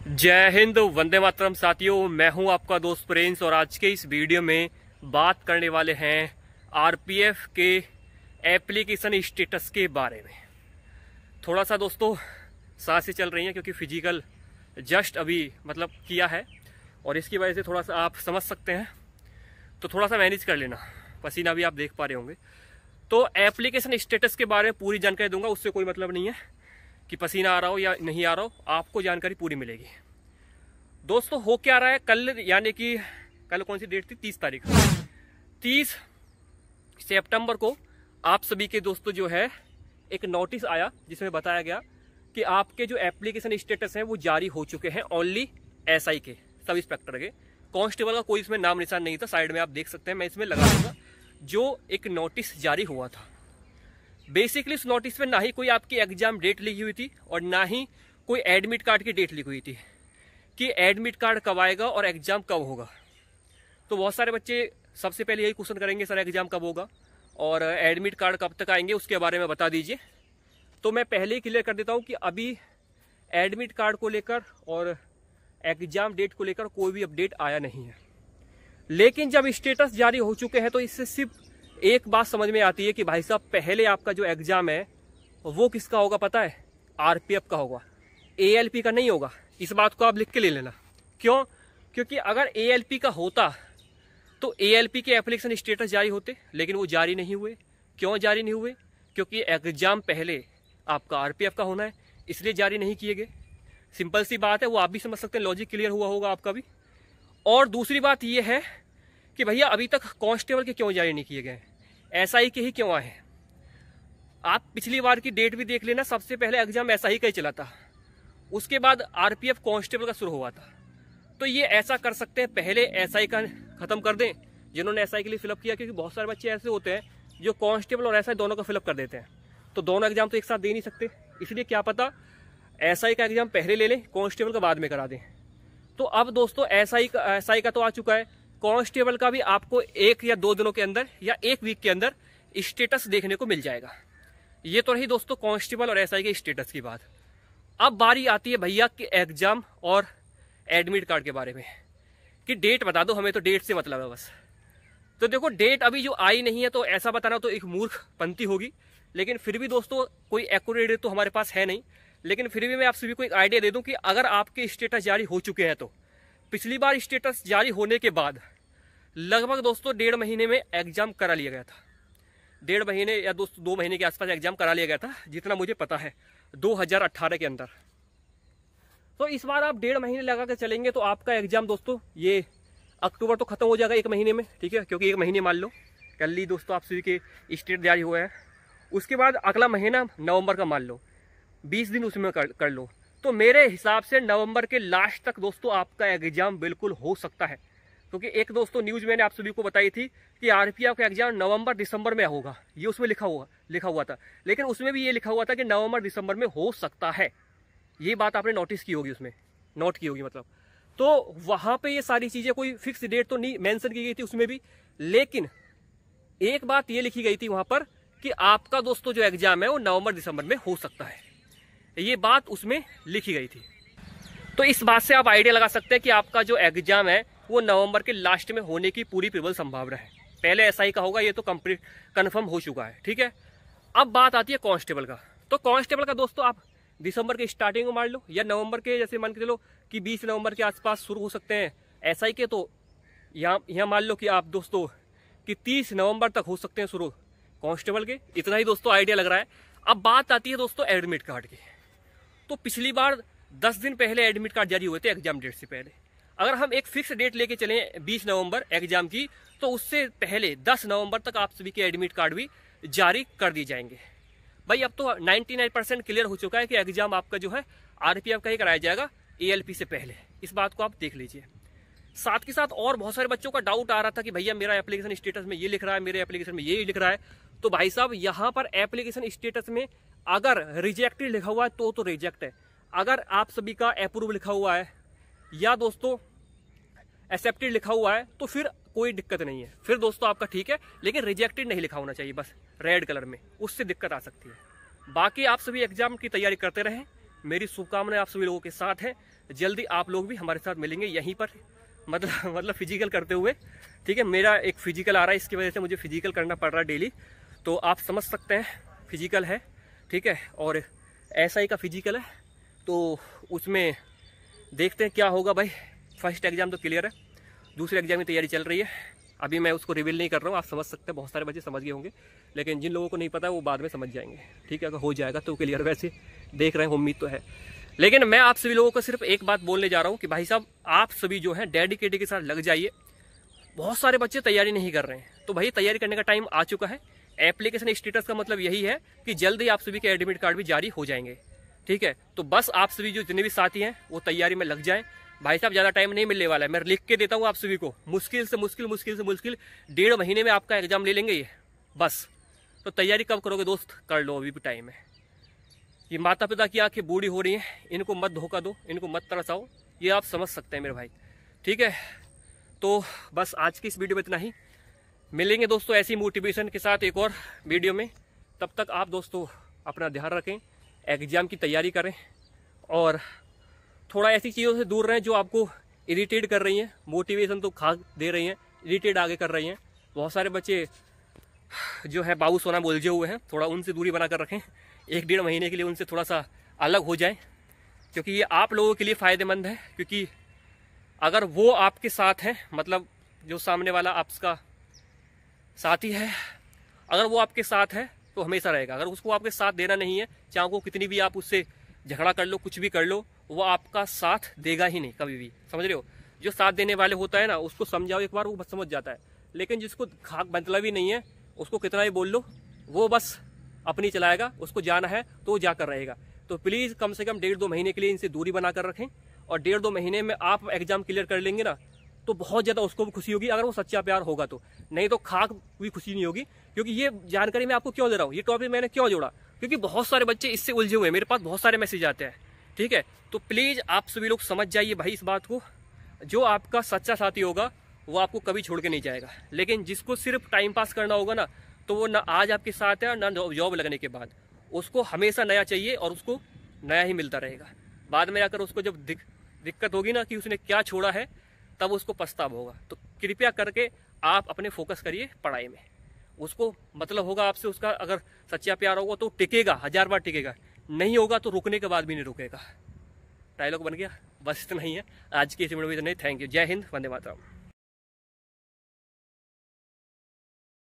जय हिंद, वंदे मातरम साथियों। मैं हूं आपका दोस्त प्रिंस और आज के इस वीडियो में बात करने वाले हैं आरपीएफ के एप्लीकेशन स्टेटस के बारे में। थोड़ा सा दोस्तों सांसें चल रही हैं क्योंकि फिजिकल जस्ट अभी किया है और इसकी वजह से थोड़ा सा आप समझ सकते हैं, तो थोड़ा सा मैनेज कर लेना। पसीना भी आप देख पा रहे होंगे। तो एप्लीकेशन स्टेटस के बारे में पूरी जानकारी दूंगा, उससे कोई मतलब नहीं है कि पसीना आ रहा हो या नहीं आ रहा हो, आपको जानकारी पूरी मिलेगी। दोस्तों हो क्या रहा है, कल यानी कि कल कौन सी डेट थी, 30 तारीख, 30 सितंबर को आप सभी के दोस्तों जो है एक नोटिस आया जिसमें बताया गया कि आपके जो एप्लीकेशन स्टेटस हैं वो जारी हो चुके हैं। ओनली एसआई के, सब इंस्पेक्टर के, कांस्टेबल का कोई इसमें नाम निशान नहीं था। साइड में आप देख सकते हैं, मैं इसमें लगा दूंगा जो एक नोटिस जारी हुआ था। बेसिकली इस नोटिस में ना ही कोई आपकी एग्जाम डेट लिखी हुई थी और ना ही कोई एडमिट कार्ड की डेट लिखी हुई थी कि एडमिट कार्ड कब आएगा और एग्जाम कब होगा। तो बहुत सारे बच्चे सबसे पहले यही क्वेश्चन करेंगे, सर एग्जाम कब होगा और एडमिट कार्ड कब तक आएंगे, उसके बारे में बता दीजिए। तो मैं पहले ही क्लियर कर देता हूं कि अभी एडमिट कार्ड को लेकर और एग्जाम डेट को लेकर कोई भी अपडेट आया नहीं है। लेकिन जब स्टेटस जारी हो चुके हैं तो इससे सिर्फ एक बात समझ में आती है कि भाई साहब पहले आपका जो एग्जाम है वो किसका होगा पता है, आरपीएफ का होगा, एएलपी का नहीं होगा। इस बात को आप लिख के ले लेना। क्यों? क्योंकि अगर एएलपी का होता तो एएलपी के एप्लीकेशन स्टेटस जारी होते, लेकिन वो जारी नहीं हुए। क्यों जारी नहीं हुए? क्योंकि एग्जाम पहले आपका आरपीएफ का होना है, इसलिए जारी नहीं किए गए। सिंपल सी बात है, वो आप भी समझ सकते हैं, लॉजिक क्लियर हुआ होगा आपका भी। और दूसरी बात यह है कि भैया अभी तक कांस्टेबल के क्यों जारी नहीं किए गए, एसआई के ही क्यों आए हैं। आप पिछली बार की डेट भी देख लेना, सबसे पहले एग्जाम एसआई का ही चला था, उसके बाद आरपीएफ कांस्टेबल का शुरू हुआ था। तो ये ऐसा कर सकते हैं, पहले एसआई का खत्म कर दें जिन्होंने एसआई के लिए फिलअप किया, क्योंकि बहुत सारे बच्चे ऐसे होते हैं जो कांस्टेबल और एसआई दोनों का फिलअप कर देते हैं। तो दोनों एग्जाम तो एक साथ दे नहीं सकते, इसलिए क्या पता एसआई का एग्जाम पहले ले लें, कांस्टेबल का बाद में करा दें। तो अब दोस्तों एसआई का तो आ चुका है, कांस्टेबल का भी आपको 1 या 2 दिनों के अंदर या 1 वीक के अंदर स्टेटस देखने को मिल जाएगा। ये तो रही दोस्तों कांस्टेबल और एसआई के स्टेटस की बात। अब बारी आती है भैया कि एग्जाम और एडमिट कार्ड के बारे में, कि डेट बता दो, हमें तो डेट से मतलब है बस। तो देखो डेट अभी जो आई नहीं है, तो ऐसा बताना तो एक मूर्खपंती होगी। लेकिन फिर भी दोस्तों कोई एक्यूरेट डेट तो हमारे पास है नहीं, लेकिन फिर भी मैं आप सभी को एक आइडिया दे दूं कि अगर आपके स्टेटस जारी हो चुके हैं तो पिछली बार स्टेटस जारी होने के बाद लगभग दोस्तों 1.5 महीने में एग्जाम करा लिया गया था। 1.5 महीने या दोस्तों 2 महीने के आसपास एग्जाम करा लिया गया था, जितना मुझे पता है 2018 के अंदर। तो इस बार आप 1.5 महीने लगा कर चलेंगे तो आपका एग्जाम दोस्तों ये अक्टूबर तो खत्म हो जाएगा 1 महीने में, ठीक है, क्योंकि 1 महीने मान लो कल ही दोस्तों आप सभी के स्टेट जारी हुए हैं। उसके बाद अगला महीना नवंबर का मान लो, 20 दिन उसमें कर लो। तो मेरे हिसाब से नवंबर के लास्ट तक दोस्तों आपका एग्जाम बिल्कुल हो सकता है। क्योंकि एक दोस्तों न्यूज मैंने आप सभी को बताई थी कि आरपीएफ का एग्जाम नवंबर दिसंबर में होगा, ये उसमें लिखा हुआ था। लेकिन उसमें भी ये लिखा हुआ था कि नवंबर दिसंबर में हो सकता है। ये बात आपने नोटिस की होगी, उसमें नोट की होगी मतलब। तो वहां पे ये सारी चीजें, कोई फिक्स डेट तो नहीं मेंशन की गई थी उसमें भी, लेकिन एक बात ये लिखी गई थी वहां पर कि आपका दोस्तों जो एग्जाम है वो नवंबर दिसंबर में हो सकता है। ये बात उसमें लिखी गई थी। तो इस बात से आप आइडिया लगा सकते हैं कि आपका जो एग्जाम है वो नवंबर के लास्ट में होने की पूरी प्रबल संभावना है। पहले एसआई का होगा, ये तो कंफर्म हो चुका है, ठीक है। अब बात आती है कांस्टेबल का। तो कांस्टेबल का दोस्तों आप दिसंबर के स्टार्टिंग में मान लो या नवंबर के, जैसे मान के चलो कि 20 नवंबर के आसपास शुरू हो सकते हैं एसआई के। तो यहाँ मान लो कि आप दोस्तों कि 30 नवंबर तक हो सकते हैं शुरू कांस्टेबल के। इतना ही दोस्तों आइडिया लग रहा है। अब बात आती है दोस्तों एडमिट कार्ड की। तो पिछली बार 10 दिन पहले एडमिट कार्ड जारी हुए थे एग्जाम डेट से पहले। अगर हम एक फिक्स डेट लेके चले 20 नवंबर एग्जाम की, तो उससे पहले 10 नवंबर तक आप सभी के एडमिट कार्ड भी जारी कर दिए जाएंगे। भाई अब तो 99% क्लियर हो चुका है कि एग्जाम आपका जो है आरपीएफ का ही कराया जाएगा एएलपी से पहले। इस बात को आप देख लीजिए। साथ के साथ और बहुत सारे बच्चों का डाउट आ रहा था कि भैया मेरा एप्लीकेशन स्टेटस में ये लिख रहा है, मेरे एप्लीकेशन में ये लिख रहा है। तो भाई साहब यहाँ पर एप्लीकेशन स्टेटस में अगर रिजेक्टेड लिखा हुआ है तो रिजेक्ट है। अगर आप सभी का अप्रूव लिखा हुआ है या दोस्तों एक्सेप्टेड लिखा हुआ है तो फिर कोई दिक्कत नहीं है, फिर दोस्तों आपका ठीक है। लेकिन रिजेक्टेड नहीं लिखा होना चाहिए, बस रेड कलर में, उससे दिक्कत आ सकती है। बाकी आप सभी एग्जाम की तैयारी करते रहें, मेरी शुभकामनाएं आप सभी लोगों के साथ है। जल्दी आप लोग भी हमारे साथ मिलेंगे यहीं पर, मतलब फिजिकल करते हुए। ठीक है, मेरा एक फिजिकल आ रहा है, इसकी वजह से मुझे फिजिकल करना पड़ रहा है डेली, तो आप समझ सकते हैं फिजिकल है। ठीक है, और SI का फिजिकल है, तो उसमें देखते हैं क्या होगा भाई। फर्स्ट एग्जाम तो क्लियर है, दूसरे एग्जाम की तैयारी चल रही है। अभी मैं उसको रिवील नहीं कर रहा हूँ, आप समझ सकते हैं, बहुत सारे बच्चे समझ गए होंगे, लेकिन जिन लोगों को नहीं पता वो बाद में समझ जाएंगे। ठीक है, अगर हो जाएगा तो क्लियर, वैसे देख रहे हैं, उम्मीद तो है। लेकिन मैं आप सभी लोगों को सिर्फ एक बात बोलने जा रहा हूँ कि भाई साहब, आप सभी जो है डेडिकेटेड के साथ लग जाइए। बहुत सारे बच्चे तैयारी नहीं कर रहे हैं, तो भाई तैयारी करने का टाइम आ चुका है। एप्लीकेशन स्टेटस का मतलब यही है कि जल्द ही आप सभी के एडमिट कार्ड भी जारी हो जाएंगे। ठीक है, तो बस आप सभी जो जितने भी साथी हैं वो तैयारी में लग जाएं। भाई साहब, ज़्यादा टाइम नहीं मिलने वाला है, मैं लिख के देता हूँ आप सभी को। मुश्किल से मुश्किल 1.5 महीने में आपका एग्जाम ले लेंगे ये, बस। तो तैयारी कब करोगे दोस्त, कर लो, अभी भी टाइम है। ये माता पिता की आंखें बूढ़ी हो रही हैं, इनको मत धोखा दो, इनको मत तरसाओ, ये आप समझ सकते हैं मेरे भाई। ठीक है, तो बस आज की इस वीडियो में इतना ही। मिलेंगे दोस्तों ऐसी मोटिवेशन के साथ एक और वीडियो में। तब तक आप दोस्तों अपना ध्यान रखें, एग्जाम की तैयारी करें, और थोड़ा ऐसी चीज़ों से दूर रहें जो आपको इरिटेट कर रही हैं। मोटिवेशन तो खा दे रही हैं, इरिटेट आगे कर रही हैं। बहुत सारे बच्चे जो है बाबू सोना बोलजे हुए हैं, थोड़ा उनसे दूरी बना कर रखें। 1-1.5 महीने के लिए उनसे थोड़ा सा अलग हो जाएं, क्योंकि ये आप लोगों के लिए फ़ायदेमंद है। क्योंकि अगर वो आपके साथ हैं, मतलब जो सामने वाला आपका साथी है, अगर वो आपके साथ है तो हमेशा रहेगा। अगर उसको आपके साथ देना नहीं है, चाहे वो कितनी भी आप उससे झगड़ा कर लो, कुछ भी कर लो, वो आपका साथ देगा ही नहीं कभी भी। समझ रहे हो? जो साथ देने वाले होता है ना, उसको समझाओ एक बार, वो बस समझ जाता है। लेकिन जिसको खाक मतलब ही नहीं है, उसको कितना भी बोल लो, वो बस अपनी चलाएगा। उसको जाना है तो वो जाकर रहेगा। तो प्लीज़ कम से कम 1.5-2 महीने के लिए इनसे दूरी बनाकर रखें। और 1.5-2 महीने में आप एग्जाम क्लियर कर लेंगे ना, तो बहुत ज़्यादा उसको भी खुशी होगी, अगर वो सच्चा प्यार होगा तो। नहीं तो खाक भी खुशी नहीं होगी। क्योंकि ये जानकारी मैं आपको क्यों दे रहा हूँ, ये टॉपिक मैंने क्यों जोड़ा, क्योंकि बहुत सारे बच्चे इससे उलझे हुए हैं। मेरे पास बहुत सारे मैसेज आते हैं। ठीक है, तो प्लीज़ आप सभी लोग समझ जाइए भाई इस बात को। जो आपका सच्चा साथी होगा वो आपको कभी छोड़ के नहीं जाएगा। लेकिन जिसको सिर्फ टाइम पास करना होगा ना, तो वो ना आज आपके साथ है और ना जॉब लगने के बाद। उसको हमेशा नया चाहिए और उसको नया ही मिलता रहेगा। बाद में आकर उसको जब दिक्कत होगी ना कि उसने क्या छोड़ा है, तब उसको पछतावा होगा। तो कृपया करके आप अपने फोकस करिए पढ़ाई में। उसको मतलब होगा आपसे, उसका अगर सच्चा प्यार होगा तो टिकेगा, 1000 बार टिकेगा। नहीं होगा तो रुकने के बाद भी नहीं रुकेगा। डायलॉग बन गया, बस इतना ही है आज की इस वीडियो में। थैंक यू, जय हिंद, वंदे मातरम।